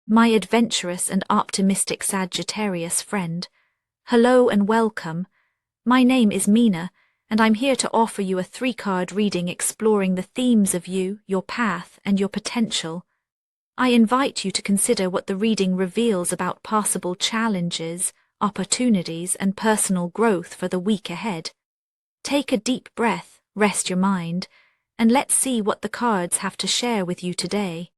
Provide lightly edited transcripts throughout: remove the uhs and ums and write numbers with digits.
My adventurous and optimistic Sagittarius friend. Hello and welcome. My name is Mina, and I'm here to offer you a 3-card reading exploring the themes of you, your path, and your potential. I invite you to consider what the reading reveals about possible challenges, opportunities, and personal growth for the week ahead. Take a deep breath, rest your mind, and let's see what the cards have to share with you today.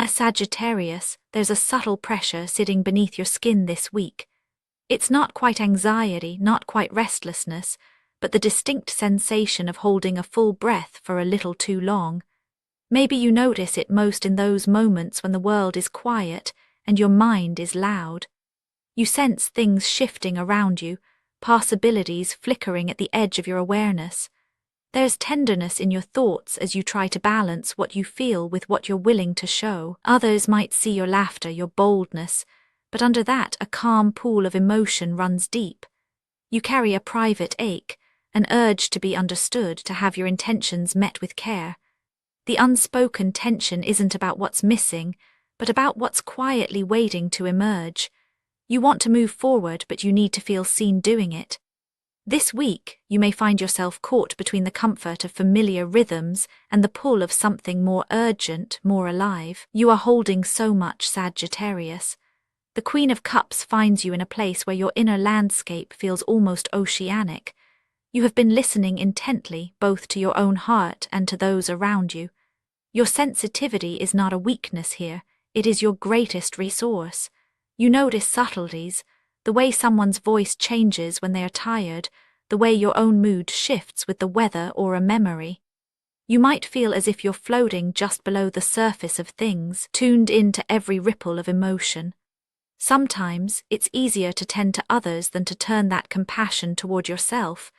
Sagittarius, there's a subtle pressure sitting beneath your skin this week. It's not quite anxiety, not quite restlessness, but the distinct sensation of holding a full breath for a little too long. Maybe you notice it most in those moments when the world is quiet and your mind is loud. You sense things shifting around you, possibilities flickering at the edge of your awareness. There's tenderness in your thoughts as you try to balance what you feel with what you're willing to show. Others might see your laughter, your boldness, but under that a calm pool of emotion runs deep. You carry a private ache, an urge to be understood, to have your intentions met with care. The unspoken tension isn't about what's missing, but about what's quietly waiting to emerge. You want to move forward, but you need to feel seen doing it. This week, you may find yourself caught between the comfort of familiar rhythms and the pull of something more urgent, more alive. You are holding so much, Sagittarius. The Queen of Cups finds you in a place where your inner landscape feels almost oceanic. You have been listening intently, both to your own heart and to those around you. Your sensitivity is not a weakness here, it is your greatest resource. You notice subtleties, the way someone's voice changes when they are tired, the way your own mood shifts with the weather or a memory. You might feel as if you're floating just below the surface of things, tuned in to every ripple of emotion. Sometimes it's easier to tend to others than to turn that compassion toward yourself.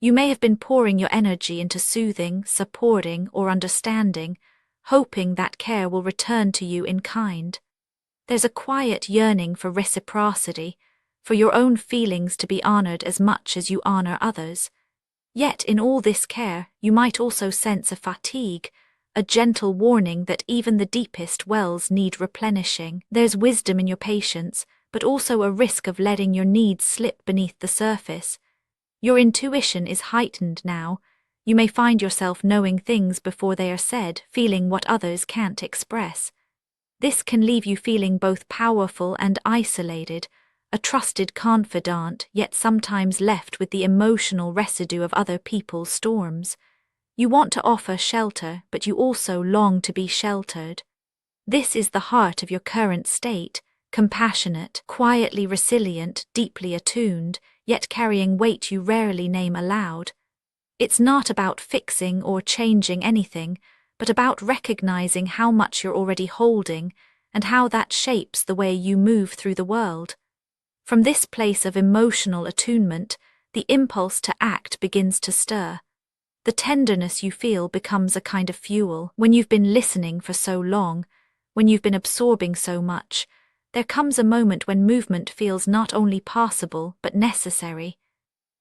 You may have been pouring your energy into soothing, supporting, or understanding, hoping that care will return to you in kind. There's a quiet yearning for reciprocity, for your own feelings to be honored as much as you honor others. Yet in all this care, you might also sense a fatigue, a gentle warning that even the deepest wells need replenishing. There's wisdom in your patience, but also a risk of letting your needs slip beneath the surface. Your intuition is heightened now. You may find yourself knowing things before they are said, feeling what others can't express. This can leave you feeling both powerful and isolated, a trusted confidant, yet sometimes left with the emotional residue of other people's storms. You want to offer shelter, but you also long to be sheltered. This is the heart of your current state, compassionate, quietly resilient, deeply attuned, yet carrying weight you rarely name aloud. It's not about fixing or changing anything, but about recognizing how much you're already holding and how that shapes the way you move through the world. From this place of emotional attunement, the impulse to act begins to stir. The tenderness you feel becomes a kind of fuel. When you've been listening for so long, when you've been absorbing so much, there comes a moment when movement feels not only possible but necessary.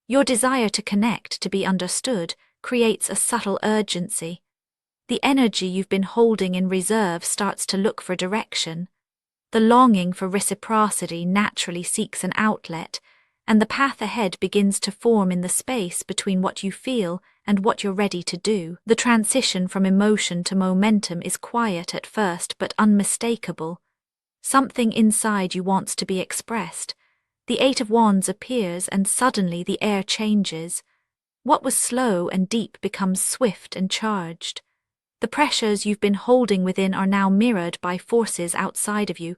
Your desire to connect, to be understood, creates a subtle urgency. The energy you've been holding in reserve starts to look for direction. The longing for reciprocity naturally seeks an outlet, and the path ahead begins to form in the space between what you feel and what you're ready to do. The transition from emotion to momentum is quiet at first but unmistakable. Something inside you wants to be expressed. The 8 of Wands appears and suddenly the air changes. What was slow and deep becomes swift and charged. The pressures you've been holding within are now mirrored by forces outside of you,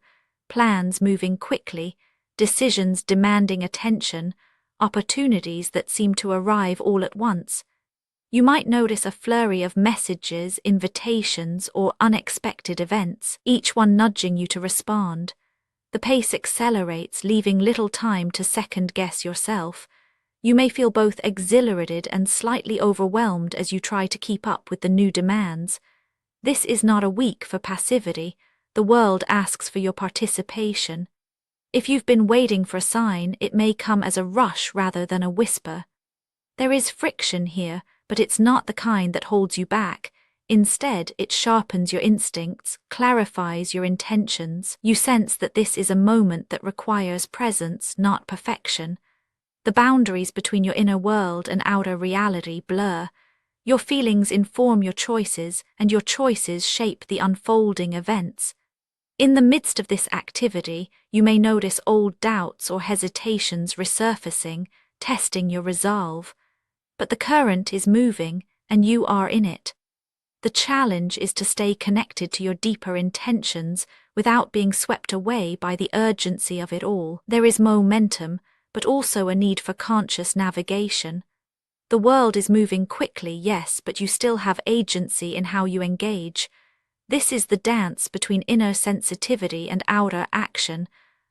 plans moving quickly, decisions demanding attention, opportunities that seem to arrive all at once. You might notice a flurry of messages, invitations, or unexpected events, each one nudging you to respond. The pace accelerates, leaving little time to second-guess yourself. You may feel both exhilarated and slightly overwhelmed as you try to keep up with the new demands. This is not a week for passivity. The world asks for your participation. If you've been waiting for a sign, it may come as a rush rather than a whisper. There is friction here, but it's not the kind that holds you back. Instead, it sharpens your instincts, clarifies your intentions. You sense that this is a moment that requires presence, not perfection. The boundaries between your inner world and outer reality blur. Your feelings inform your choices, and your choices shape the unfolding events. In the midst of this activity, you may notice old doubts or hesitations resurfacing, testing your resolve. But the current is moving, and you are in it. The challenge is to stay connected to your deeper intentions without being swept away by the urgency of it all. There is momentum, but also a need for conscious navigation. The world is moving quickly, yes, but you still have agency in how you engage. This is the dance between inner sensitivity and outer action,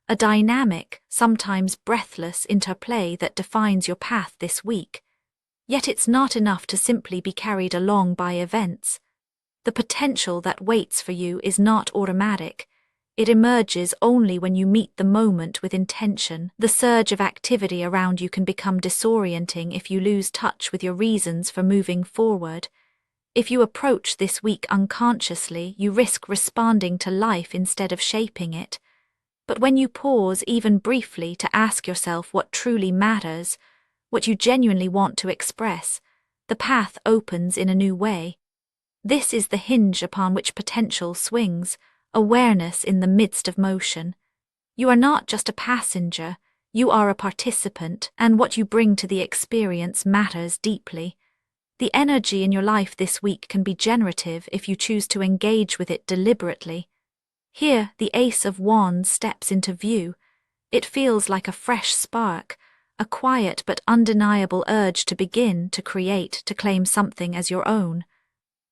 a dynamic, sometimes breathless interplay that defines your path this week. Yet it's not enough to simply be carried along by events. The potential that waits for you is not automatic. It emerges only when you meet the moment with intention. The surge of activity around you can become disorienting if you lose touch with your reasons for moving forward. If you approach this week unconsciously, you risk responding to life instead of shaping it. But when you pause even briefly to ask yourself what truly matters, what you genuinely want to express, the path opens in a new way. This is the hinge upon which potential swings, awareness in the midst of motion. You are not just a passenger, you are a participant, and what you bring to the experience matters deeply. The energy in your life this week can be generative if you choose to engage with it deliberately. Here, the Ace of Wands steps into view. It feels like a fresh spark, a quiet but undeniable urge to begin, to create, to claim something as your own.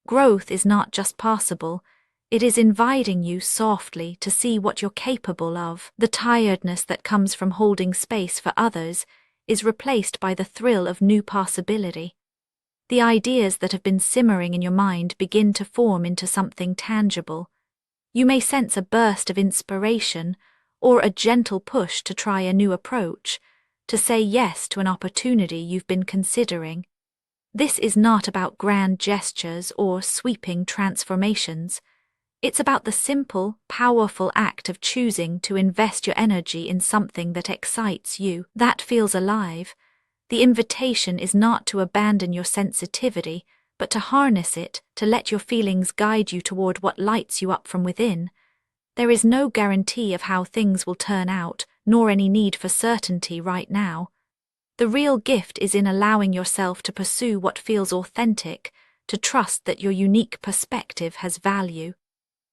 Growth is not just possible, it is inviting you softly to see what you're capable of. The tiredness that comes from holding space for others is replaced by the thrill of new possibility. The ideas that have been simmering in your mind begin to form into something tangible. You may sense a burst of inspiration or a gentle push to try a new approach, to say yes to an opportunity you've been considering. This is not about grand gestures or sweeping transformations. It's about the simple, powerful act of choosing to invest your energy in something that excites you, that feels alive. The invitation is not to abandon your sensitivity, but to harness it, to let your feelings guide you toward what lights you up from within. There is no guarantee of how things will turn out, nor any need for certainty right now. The real gift is in allowing yourself to pursue what feels authentic, to trust that your unique perspective has value.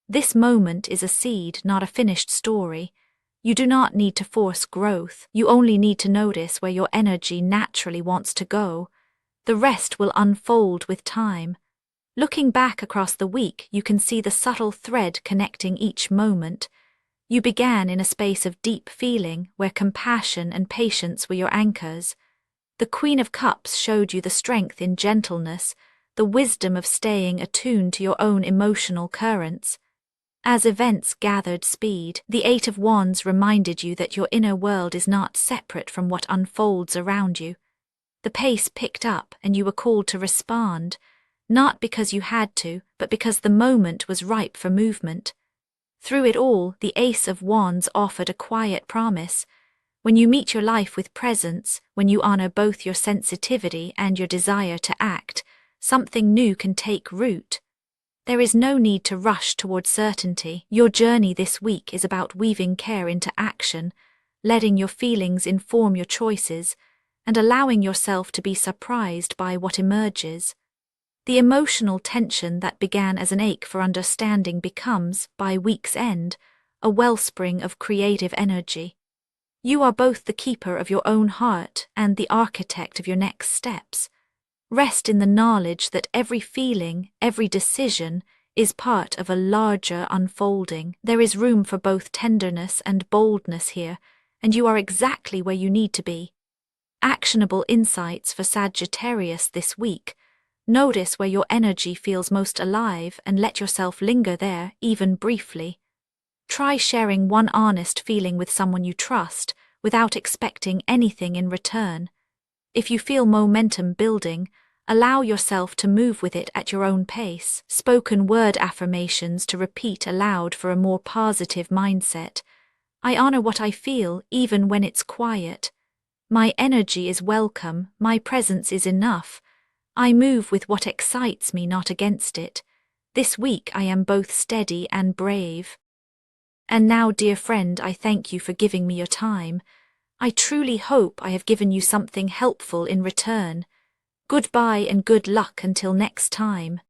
This moment is a seed, not a finished story. You do not need to force growth, you only need to notice where your energy naturally wants to go. The rest will unfold with time. Looking back across the week, you can see the subtle thread connecting each moment. You began in a space of deep feeling, where compassion and patience were your anchors. The Queen of Cups showed you the strength in gentleness, the wisdom of staying attuned to your own emotional currents. As events gathered speed, the Eight of Wands reminded you that your inner world is not separate from what unfolds around you. The pace picked up and you were called to respond, not because you had to, but because the moment was ripe for movement. Through it all, the Ace of Wands offered a quiet promise. When you meet your life with presence, when you honor both your sensitivity and your desire to act, something new can take root. There is no need to rush toward certainty. Your journey this week is about weaving care into action, letting your feelings inform your choices, and allowing yourself to be surprised by what emerges. The emotional tension that began as an ache for understanding becomes, by week's end, a wellspring of creative energy. You are both the keeper of your own heart and the architect of your next steps. Rest in the knowledge that every feeling, every decision, is part of a larger unfolding. There is room for both tenderness and boldness here, and you are exactly where you need to be. Actionable insights for Sagittarius this week. Notice where your energy feels most alive and let yourself linger there, even briefly. Try sharing one honest feeling with someone you trust without expecting anything in return. If you feel momentum building, allow yourself to move with it at your own pace. Spoken word affirmations to repeat aloud for a more positive mindset. I honor what I feel even when it's quiet. My energy is welcome, my presence is enough. I move with what excites me, not against it. This week I am both steady and brave. And now, dear friend, I thank you for giving me your time. I truly hope I have given you something helpful in return. Goodbye and good luck until next time.